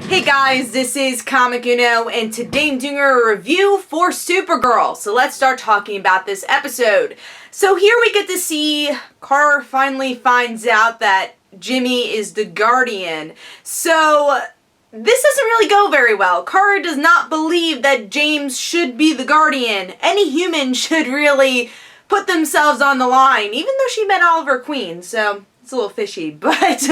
Hey guys, this is Comic Uno, and today I'm doing a review for Supergirl. So let's start talking about this episode. So here we get to see Kara finally finds out that Jimmy is the Guardian. So this doesn't really go very well. Kara does not believe that James should be the Guardian. Any human should really put themselves on the line, even though she met Oliver Queen, so it's a little fishy, but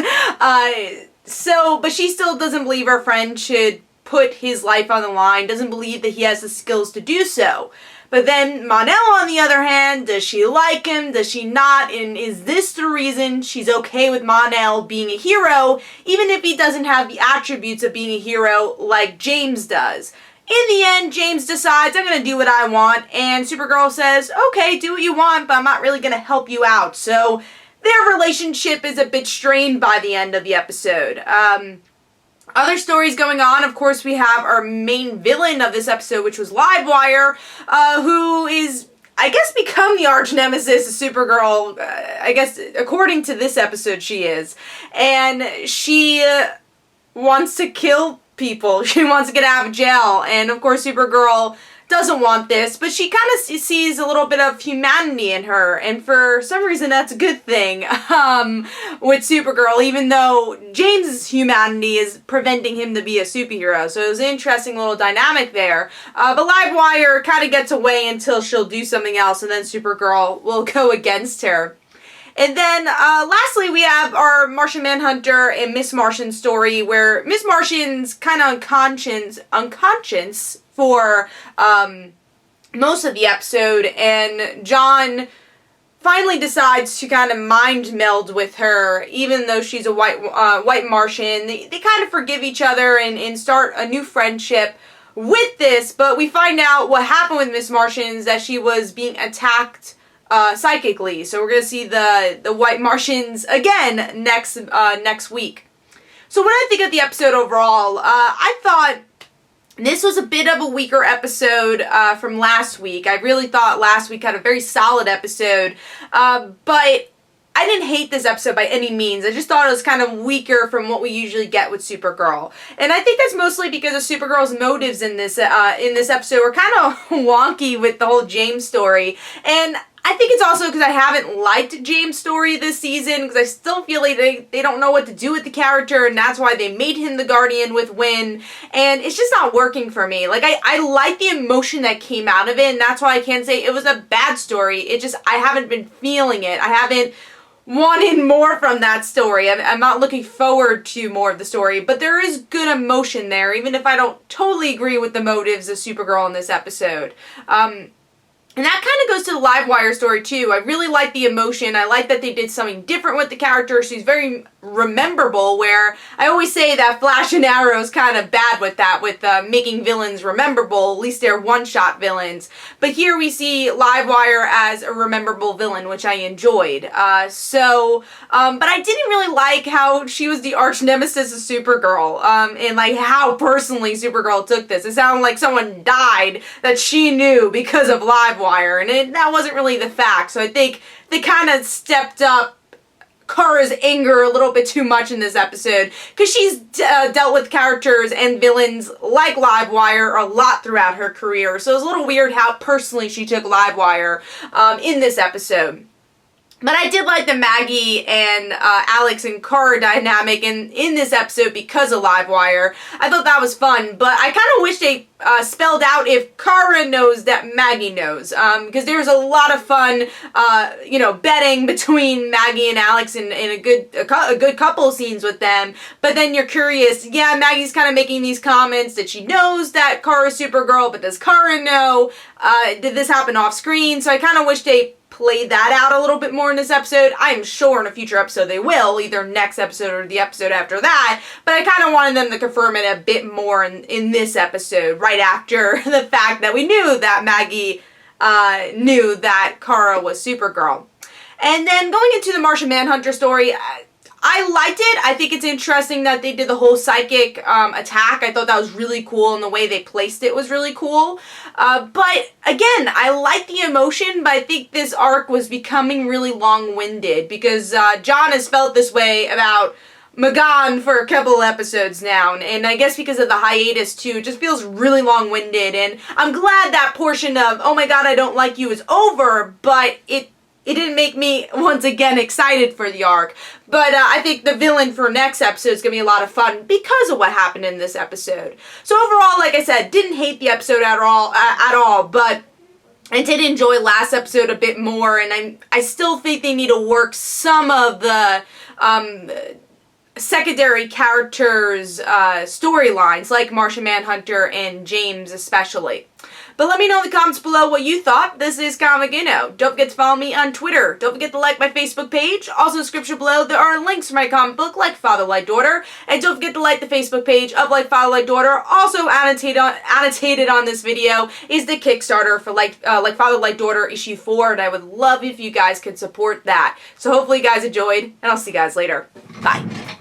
but she still doesn't believe her friend should put his life on the line, doesn't believe that he has the skills to do so. But then Mon-El, on the other hand, does she like him? Does she not? And is this the reason she's okay with Mon-El being a hero, even if he doesn't have the attributes of being a hero like James does? In the end, James decides, I'm going to do what I want, and Supergirl says, okay, do what you want, but I'm not really going to help you out. So their relationship is a bit strained by the end of the episode. Other stories going on, of course, we have our main villain of this episode, which was Livewire, who is, I guess, become the arch nemesis of Supergirl. I guess, according to this episode, she is. And she wants to kill people. She wants to get out of jail. And, of course, Supergirl doesn't want this, but she kind of sees a little bit of humanity in her, and for some reason that's a good thing with Supergirl, even though James's humanity is preventing him to be a superhero. So it was an interesting little dynamic there. But Livewire kind of gets away until she'll do something else, and then Supergirl will go against her. And then, lastly, we have our Martian Manhunter and Miss Martian story, where Miss Martian's kind of unconscious for most of the episode, and John finally decides to kind of mind meld with her, even though she's a white Martian. They kind of forgive each other and start a new friendship with this, but we find out what happened with Miss Martian is that she was being attacked psychically. So we're going to see the white Martians again next week. So what I think of the episode overall, I thought this was a bit of a weaker episode from last week. I really thought last week had a very solid episode, but I didn't hate this episode by any means. I just thought it was kind of weaker from what we usually get with Supergirl. And I think that's mostly because of Supergirl's motives in this episode were kind of wonky with the whole James story. And I think it's also because I haven't liked James' story this season, because I still feel like they don't know what to do with the character, and that's why they made him the Guardian with Winn, and it's just not working for me. Like, I like the emotion that came out of it, and that's why I can't say it was a bad story. It just, I haven't been feeling it. I haven't wanted more from that story. I'm not looking forward to more of the story, but there is good emotion there, even if I don't totally agree with the motives of Supergirl in this episode. And that kind of goes to the Livewire story, too. I really like the emotion. I like that they did something different with the character. She's very rememberable, where I always say that Flash and Arrow is kind of bad with that, with making villains rememberable. At least they're one-shot villains. But here we see Livewire as a rememberable villain, which I enjoyed. But I didn't really like how she was the arch nemesis of Supergirl, and like how personally Supergirl took this. It sounded like someone died that she knew because of Livewire. And that wasn't really the fact, so I think they kind of stepped up Kara's anger a little bit too much in this episode, because she's dealt with characters and villains like Livewire a lot throughout her career, so it was a little weird how personally she took Livewire in this episode. But I did like the Maggie and Alex and Kara dynamic in this episode because of Livewire. I thought that was fun, but I kind of wish they spelled out if Kara knows that Maggie knows, because there was a lot of fun, betting between Maggie and Alex and a good couple scenes with them. But then you're curious, yeah, Maggie's kind of making these comments that she knows that Kara's Supergirl, but does Kara know? Did this happen off screen? So I kind of wish they play that out a little bit more in this episode. I'm sure in a future episode they will, either next episode or the episode after that, but I kind of wanted them to confirm it a bit more in this episode, right after the fact that we knew that Maggie knew that Kara was Supergirl. And then going into the Martian Manhunter story, I liked it. I think it's interesting that they did the whole psychic attack. I thought that was really cool, and the way they placed it was really cool. But again, I like the emotion, but I think this arc was becoming really long-winded, because John has felt this way about gone for a couple episodes now, and I guess because of the hiatus too, it just feels really long-winded, and I'm glad that portion of, oh my god, I don't like you is over, but it didn't make me, once again, excited for the arc. But I think the villain for next episode is going to be a lot of fun because of what happened in this episode. So overall, like I said, didn't hate the episode at all, but I did enjoy last episode a bit more, and I still think they need to work some of the secondary characters' storylines, like Martian Manhunter and James especially. But let me know in the comments below what you thought. This is Comic Uno. Don't forget to follow me on Twitter. Don't forget to like my Facebook page. Also in the description below, there are links for my comic book, Like Father, Like Daughter. And don't forget to like the Facebook page of Like Father, Like Daughter. Also annotated on this video is the Kickstarter for Like Father, Like Daughter issue 4. And I would love if you guys could support that. So hopefully you guys enjoyed, and I'll see you guys later. Bye.